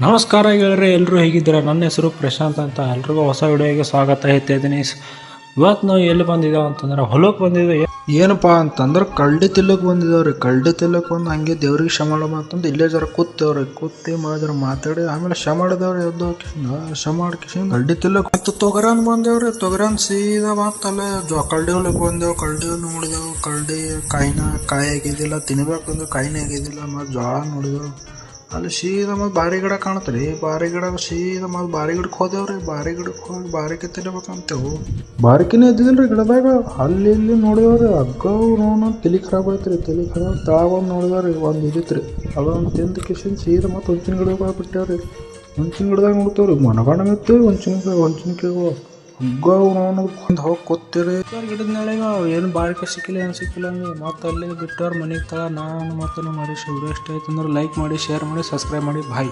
ನಮಸ್ಕಾರ ಗೆಳೆಯರೆ, ಎಲ್ಲರೂ ಹೇಗಿದ್ದೀರಾ? ನನ್ನ ಹೆಸರು ಪ್ರಶಾಂತ್ ಅಂತ. ಎಲ್ರಿಗೂ ಹೊಸ ವಿಡಿಯೋಗೆ ಸ್ವಾಗತ ಹೇಳ್ತಿದ್ದೀನಿ. ಇವತ್ತು ನಾವು ಎಲ್ಲಿ ಬಂದಿದ್ದೇವೆ ಅಂತಂದ್ರೆ ಹೊಲಕ್ಕೆ ಬಂದಿದ್ದೇವೆ. ಏನಪ್ಪಾ ಅಂತಂದ್ರೆ ಕಳ್ಳಿ ತಿಲ್ಲಕ್ಕೆ ಬಂದಿದ್ದೇವ್ರಿ. ಕಳ್ಳಿ ತಿಲ್ಲಕ್ಕೆ ಬಂದು ಹಂಗೆ ದೇವ್ರಿಗೆ ಶಮಾಡ ಅಂತಂದು ಇಲ್ಲೇ ಜರ ಕೂತೇವ್ರಿ. ಕೂತಿ ಜರ ಮಾತಾಡಿ ಆಮೇಲೆ ಶಮಾಡಿದವ್ರಿ. ಎದ್ದು ಶಮಾಡ್ಕಿಶನ್ ಕಳ್ಳಿ ತಿಲ್ಲಕ್ಕೆ ಮತ್ತು ತೊಗರನ್ ಬಂದೇವ್ರಿ. ತೊಗರನ್ ಸೀದಾ ಮಾತಲ್ಲೇ ಕಳ್ಳಿ ಹೊಲಕ್ಕೆ ಬಂದೇವು. ಕಳ್ಳಿ ನೋಡಿದೆವು. ಕಳ್ಳಿ ಕಾಯಿ ಆಗಿದ್ದಿಲ್ಲ, ತಿನ್ಬೇಕಂದ್ರೆ ಕಾಯಿನೇ ಆಗಿದ್ದಿಲ್ಲ. ಮತ್ತು ಜೋಳ ನೋಡಿದೆವು. ಅಲ್ಲಿ ಸೀದಾ ಮತ್ತು ಬಾರಿ ಗಿಡ ಕಾಣತ್ರಿ. ಬಾರಿ ಗಿಡ ಸೀದಾ ಮತ್ತು ಬಾರಿ ಗಿಡಕ್ಕೆ ಹೋದೇವ್ರಿ. ಬಾರಿ ಗಿಡಕ್ಕೆ ಹೋಗಿ ಬಾರಿಕೆ ತಿನ್ಬೇಕಂತೇವು. ಬಾರಿಕೆನೇ ಇದ್ದಿದ್ದಿಲ್ರಿ ಗಿಡದಾಗ. ಅಲ್ಲಿ ಇಲ್ಲಿ ನೋಡಿದವ್ರಿ. ಅಗ್ಗವು ನೋವು ತಲೆ ಖರಾಬ್ ಆಯ್ತು. ತಲೆ ಖರಾಬ್ ತಾಗೊಂಡು ನೋಡಿದವ್ರಿ. ಒಂದು ಇದಿತ್ರಿ, ಅದೊಂದು ತಿಂದು ಕಿಶನ್ ಸೀದಾ ಮತ್ತು ಹುಂಚಿನ ಗಿಡಕ್ಕೆ ಬಿಟ್ಟೇವ್ರಿ. ಹುಂಚಿನ ಗಿಡದಾಗ ನೋಡ್ತೇವ್ರಿ ಮನಗಂಡ ಮೆತ್ತೇವೆ ಹುಂಚಿನಕಾಯಿಗಳು. ಹಗ್ಗವು ನೋವು ಒಂದು ಹೋಗಿ ಕೂತೀರಿ. ಗಿಡದ ನಾಳೆಗ ಏನು ಬಾರಿಕೆ ಸಿಕ್ಕಿಲ್ಲ, ಏನು ಸಿಕ್ಕಿಲ್ಲ ಅಂದ್ರೆ ಮತ್ತೆ ಅಲ್ಲಿ ಬಿಟ್ಟವ್ರು ಮನೆಗೆ ನಾನು ಮತ್ತು ನಮ್ಮ ಹರೀಶ್. ವಿಡಿಯೋ ಇಷ್ಟ ಆಯ್ತು ಅಂದ್ರೆ ಲೈಕ್ ಮಾಡಿ, ಶೇರ್ ಮಾಡಿ, ಸಬ್ಸ್ಕ್ರೈಬ್ ಮಾಡಿ. ಬಾಯ್.